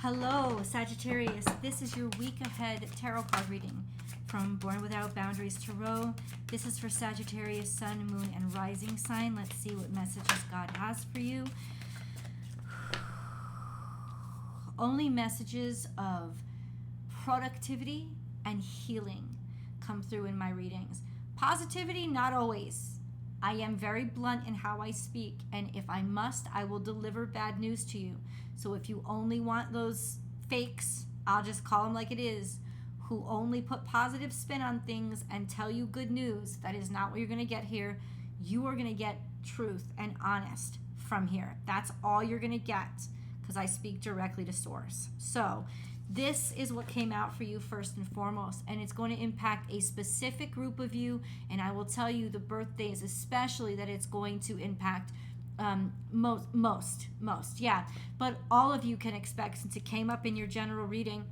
Hello, Sagittarius. This is your week ahead tarot card reading from Born Without Boundaries Tarot. This is for Sagittarius, Sun, Moon, and Rising sign. Let's see what messages God has for you. Only messages of productivity and healing come through in my readings. Positivity, not always. I am very blunt in how I speak, and if I must, I will deliver bad news to you. So if you only want those fakes, I'll just call them like it is, who only put positive spin on things and tell you good news, that is not what you're going to get here. You are going to get truth and honest from here. That's all you're going to get, because I speak directly to source. So this is what came out for you first and foremost, and it's going to impact a specific group of you, and I will tell you the birthdays especially that it's going to impact most, yeah. But all of you can expect, since it came up in your general reading,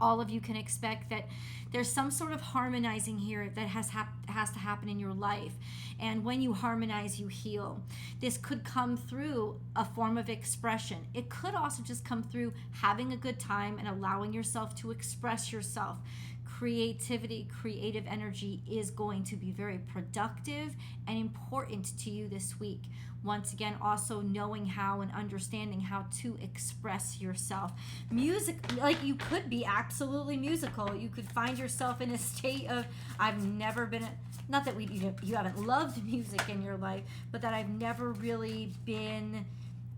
all of you can expect that there's some sort of harmonizing here that has to happen in your life. And when you harmonize, you heal. This could come through a form of expression. It could also just come through having a good time and allowing yourself to express yourself. Creativity, creative energy is going to be very productive and important to you this week. Once again, also knowing how and understanding how to express yourself. Music, like you could be absolutely musical. You could find yourself in a state of, I've never been, not that you haven't loved music in your life, but that I've never really been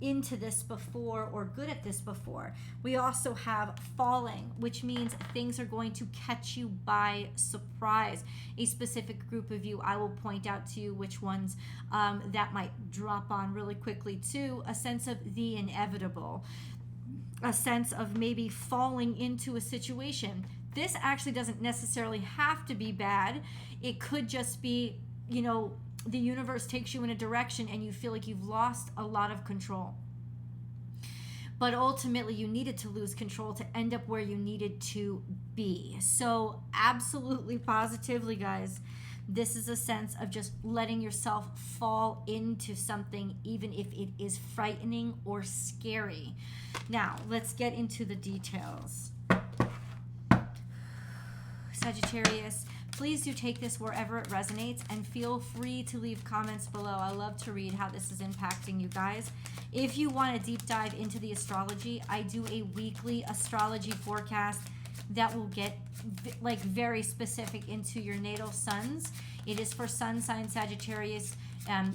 into this before or good at this before. We also have falling, which means things are going to catch you by surprise. A specific group of you, I will point out to you which ones that might drop on really quickly too. A sense of the inevitable, a sense of maybe falling into a situation. This actually doesn't necessarily have to be bad. It could just be, the universe takes you in a direction and you feel like you've lost a lot of control. But ultimately, you needed to lose control to end up where you needed to be. So absolutely, positively, guys, this is a sense of just letting yourself fall into something, even if it is frightening or scary. Now, let's get into the details. Sagittarius, please do take this wherever it resonates and feel free to leave comments below. I love to read how this is impacting you guys. If you want a deep dive into the astrology, I do a weekly astrology forecast that will get very specific into your natal suns. It is for sun sign Sagittarius.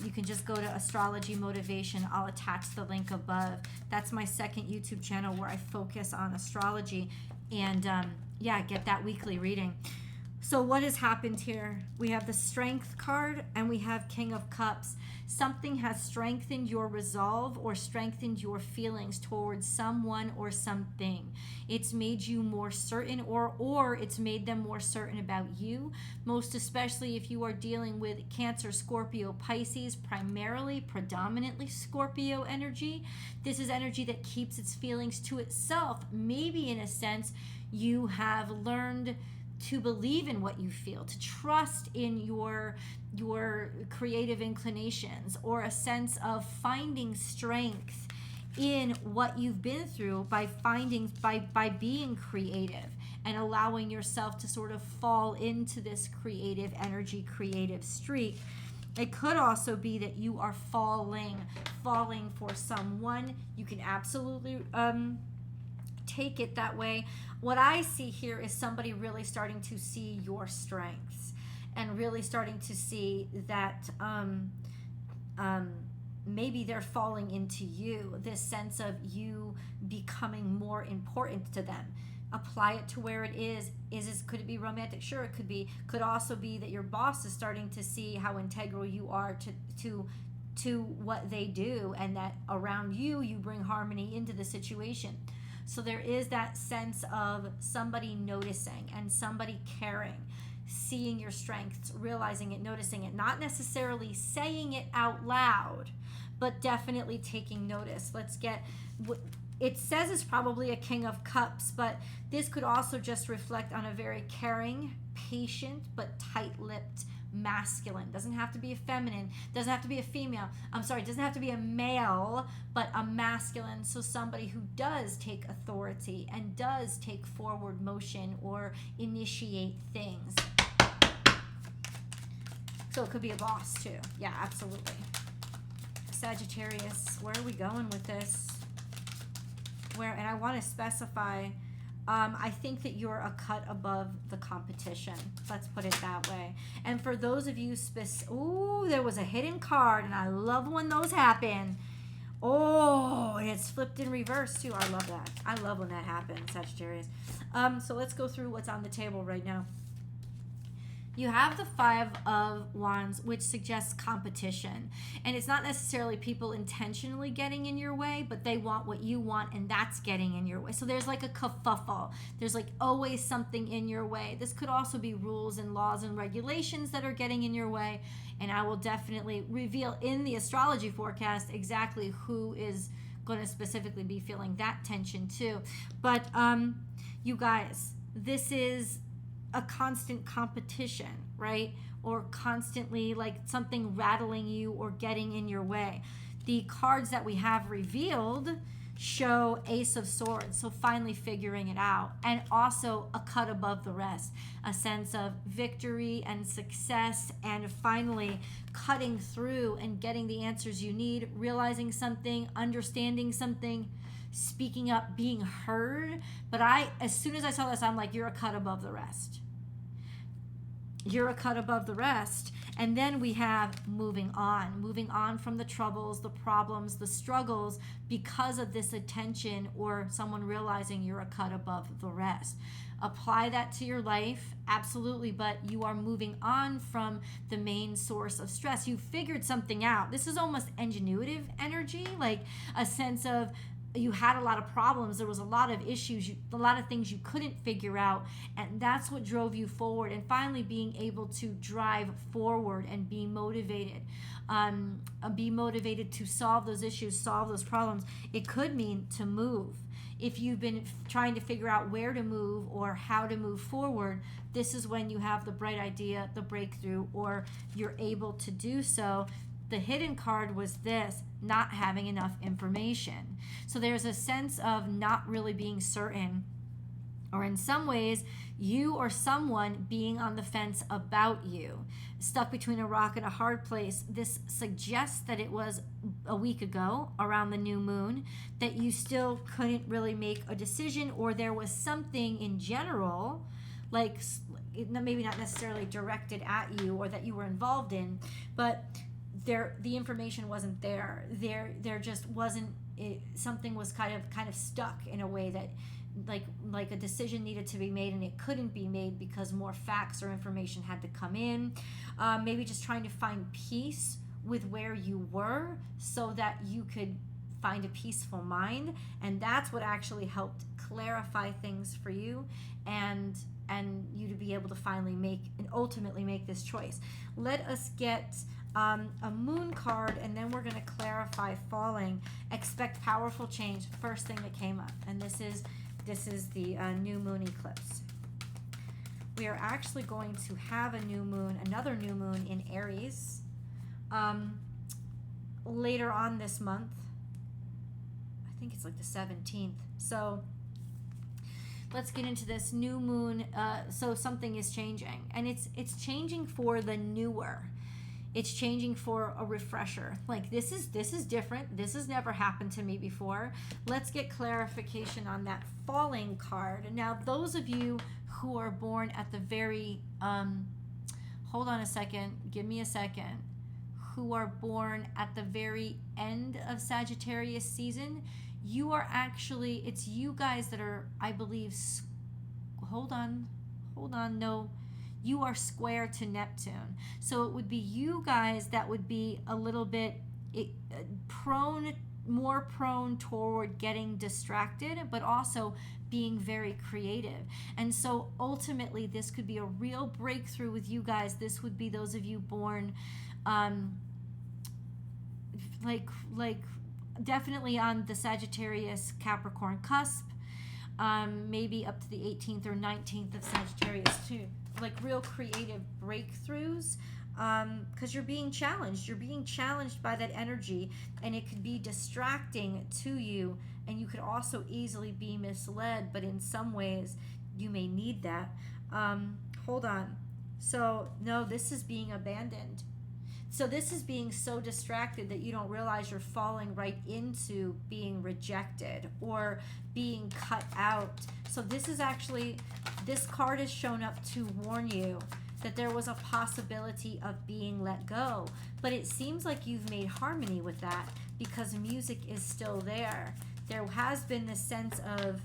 You can just go to Astrology Motivation. I'll attach the link above. That's my second YouTube channel where I focus on astrology and get that weekly reading. So what has happened here? We have the Strength card and we have King of Cups. Something has strengthened your resolve or strengthened your feelings towards someone or something. It's made you more certain or it's made them more certain about you, most especially if you are dealing with Cancer, Scorpio, Pisces, predominantly Scorpio energy. This is energy that keeps its feelings to itself. Maybe in a sense, you have learned to believe in what you feel, to trust in your creative inclinations, or a sense of finding strength in what you've been through by being creative and allowing yourself to sort of fall into this creative energy, creative streak. It could also be that you are falling for someone. You can absolutely take it that way. What I see here is somebody really starting to see your strengths and really starting to see that maybe they're falling into you, this sense of you becoming more important to them. Apply it to where it is. Could it be romantic? Sure, it could be. Could also be that your boss is starting to see how integral you are to what they do, and that around you bring harmony into the situation. So there is that sense of somebody noticing and somebody caring, seeing your strengths, realizing it, noticing it, not necessarily saying it out loud, but definitely taking notice. It says it's probably a King of Cups, but this could also just reflect on a very caring, patient, but tight-lipped masculine. Doesn't have to be a feminine. Doesn't have to be a female. I'm sorry, doesn't have to be a male, but a masculine. So somebody who does take authority and does take forward motion or initiate things. So it could be a boss too. Yeah, absolutely. Sagittarius, where are we going with this? And I want to specify, I think that you're a cut above the competition. Let's put it that way. And for those of you, ooh, there was a hidden card, and I love when those happen. Oh, and it's flipped in reverse too. I love that. I love when that happens, Sagittarius. So let's go through what's on the table right now. You have the 5 of Wands, which suggests competition. And it's not necessarily people intentionally getting in your way, but they want what you want, and that's getting in your way. So there's like a kerfuffle. There's like always something in your way. This could also be rules and laws and regulations that are getting in your way. And I will definitely reveal in the astrology forecast exactly who is going to specifically be feeling that tension too. But you guys, this is a constant competition, right? Or constantly like something rattling you or getting in your way. The cards that we have revealed show Ace of Swords, so finally figuring it out, and also a cut above the rest, a sense of victory and success, and finally cutting through and getting the answers you need, realizing something, understanding something, speaking up, being heard. But as soon as I saw this, I'm like, you're a cut above the rest. You're a cut above the rest. And then we have moving on from the troubles, the problems, the struggles, because of this attention or someone realizing you're a cut above the rest. Apply that to your life, absolutely, but you are moving on from the main source of stress. You figured something out. This is almost ingenuitive energy, like a sense of you had a lot of problems, there was a lot of issues, a lot of things you couldn't figure out, and that's what drove you forward. And finally being able to drive forward and be motivated to solve those issues, solve those problems. It could mean to move. If you've been trying to figure out where to move or how to move forward, this is when you have the bright idea, the breakthrough, or you're able to do so. The hidden card was this, not having enough information. So there's a sense of not really being certain, or in some ways, you or someone being on the fence about you, stuck between a rock and a hard place. This suggests that it was a week ago, around the new moon, that you still couldn't really make a decision, or there was something in general, like maybe not necessarily directed at you or that you were involved in, but the information wasn't there. There just wasn't. Something was kind of stuck in a way that, like a decision needed to be made and it couldn't be made because more facts or information had to come in. Maybe just trying to find peace with where you were so that you could find a peaceful mind, and that's what actually helped clarify things for you and you to be able to finally make and ultimately make this choice. Let us get a moon card, and then we're going to clarify falling. Expect powerful change. First thing that came up, and this is the new moon eclipse. We are actually going to have another new moon in Aries later on this month. I think it's like the 17th. So let's get into this new moon. So something is changing, and it's changing for the newer. It's changing for a refresher. Like this is different. This has never happened to me before. Let's get clarification on that falling card. Now, those of you who are born at the very, hold on a second, give me a second, who are born at the very end of Sagittarius season, you are actually, it's you guys that are, I believe, hold on, no, you are square to Neptune. So it would be you guys that would be a little bit more prone toward getting distracted, but also being very creative. And so ultimately this could be a real breakthrough with you guys. This would be those of you born like definitely on the Sagittarius Capricorn cusp, maybe up to the 18th or 19th of Sagittarius too. Like real creative breakthroughs because you're being challenged. You're being challenged by that energy, and it could be distracting to you, and you could also easily be misled, but in some ways you may need that. Hold on. So no, this is being abandoned. So this is being so distracted that you don't realize you're falling right into being rejected or being cut out. So this is actually, this card has shown up to warn you that there was a possibility of being let go. But it seems like you've made harmony with that because music is still there. There has been this sense of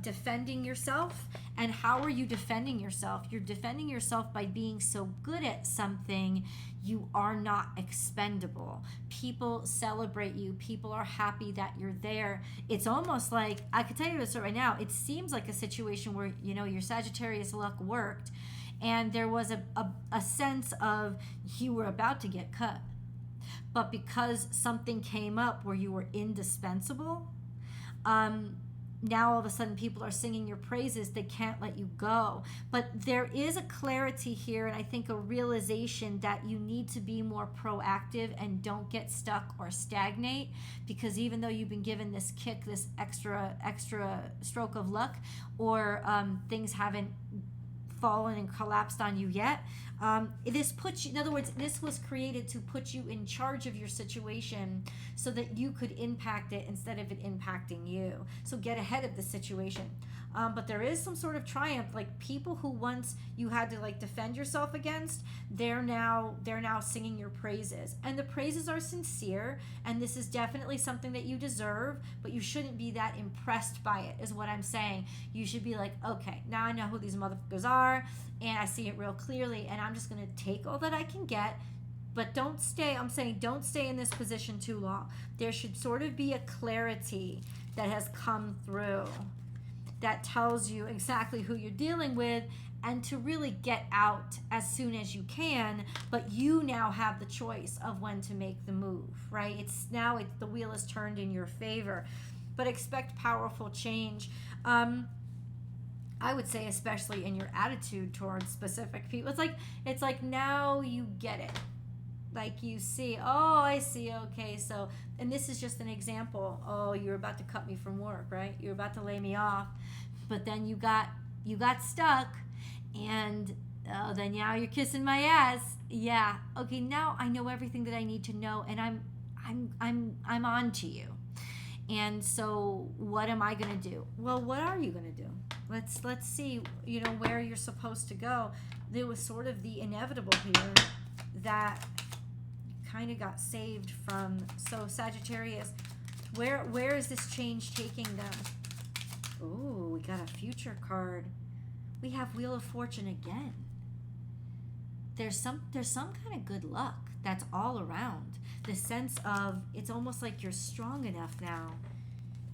defending yourself. And how are you defending yourself? You're defending yourself by being so good at something. You are not expendable. People celebrate you. People are happy that you're there. It's almost like, I could tell you this right now, it seems like a situation where, you know, your Sagittarius luck worked and there was a sense of you were about to get cut. But because something came up where you were indispensable, now all of a sudden people are singing your praises. They can't let you go. But there is a clarity here, and I think a realization that you need to be more proactive and don't get stuck or stagnate, because even though you've been given this kick, this extra stroke of luck, or things haven't fallen and collapsed on you yet, this puts you, in other words, this was created to put you in charge of your situation so that you could impact it instead of it impacting you. So get ahead of the situation. But there is some sort of triumph, like people who once you had to like defend yourself against, they're now singing your praises, and the praises are sincere, and this is definitely something that you deserve, but you shouldn't be that impressed by it, is what I'm saying. You should be like, okay, now I know who these motherfuckers are, and I see it real clearly, and I'm just gonna take all that I can get. But don't stay, I'm saying don't stay in this position too long. There should sort of be a clarity that has come through that tells you exactly who you're dealing with, and to really get out as soon as you can. But you now have the choice of when to make the move, right? It's the wheel is turned in your favor. But expect powerful change. I would say especially in your attitude towards specific people. It's like now you get it. Like you see, oh, I see, okay, so, and this is just an example. Oh, you're about to cut me from work, right? You're about to lay me off, but then you got stuck, and then now you're kissing my ass. Yeah, okay, now I know everything that I need to know, and I'm on to you. And so what am I gonna do? Well, what are you gonna do? Let's see, you know, where you're supposed to go. There was sort of the inevitable here that kind of got saved from. So Sagittarius, where is this change taking them? Ooh, we got a future card. We have Wheel of Fortune again. There's some kind of good luck that's all around. The sense of, it's almost like you're strong enough now.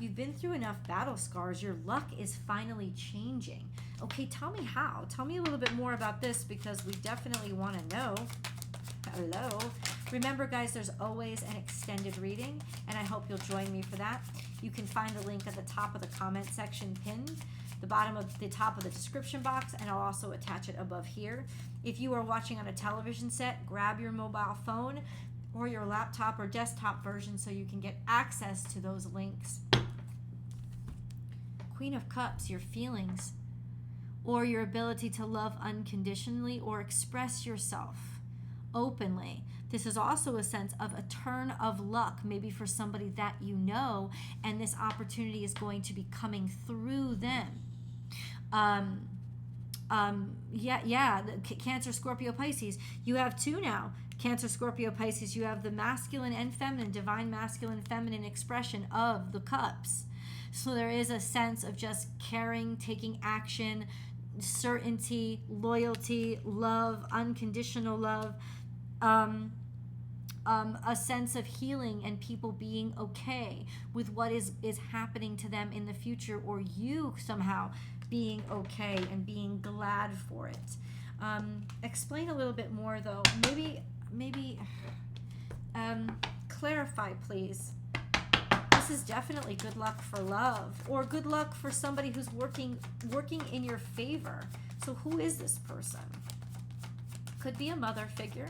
You've been through enough battle scars. Your luck is finally changing. Okay, tell me how. Tell me a little bit more about this, because we definitely want to know. Hello. Remember, guys, there's always an extended reading, and I hope you'll join me for that. You can find the link at the top of the comment section pinned, the top of the description box, and I'll also attach it above here. If you are watching on a television set, grab your mobile phone or your laptop or desktop version so you can get access to those links. Queen of Cups, your feelings, or your ability to love unconditionally or express yourself openly. This is also a sense of a turn of luck, maybe for somebody that you know, and this opportunity is going to be coming through them. Cancer, Scorpio, Pisces. You have two now. Cancer, Scorpio, Pisces. You have the masculine and feminine, divine masculine, feminine expression of the cups. So there is a sense of just caring, taking action, certainty, loyalty, love, unconditional love, a sense of healing and people being okay with what is happening to them in the future, or you somehow being okay and being glad for it. Explain a little bit more, though. Maybe clarify, please. This is definitely good luck for love, or good luck for somebody who's working in your favor. So who is this person? could be a mother figure.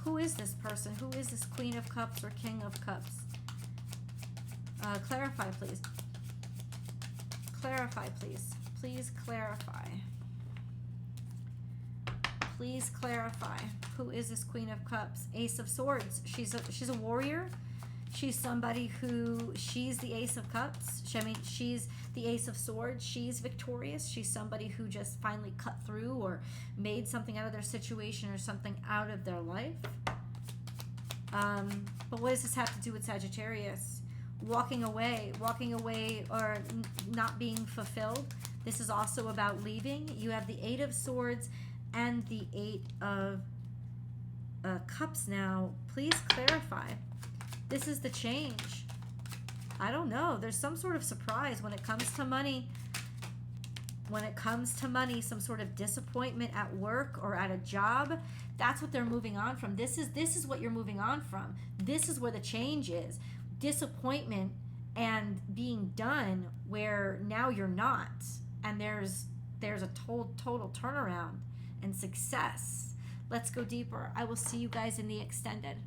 Who is this person? Who is this Queen of Cups or King of Cups? Clarify, please. Clarify, please. Please clarify. Please clarify. Who is this Queen of Cups? Ace of Swords. She's a warrior. She's somebody who, she's the Ace of Cups. She's the Ace of Swords. She's victorious. She's somebody who just finally cut through or made something out of their situation or something out of their life. But what does this have to do with Sagittarius? Walking away or not being fulfilled. This is also about leaving. You have the Eight of Swords and the Eight of Cups now. Please clarify. This is the change. I don't know. There's some sort of surprise when it comes to money. When it comes to money, some sort of disappointment at work or at a job. That's what they're moving on from. This is what you're moving on from. This is where the change is. Disappointment and being done where now you're not. And there's a total turnaround and success. Let's go deeper. I will see you guys in the extended.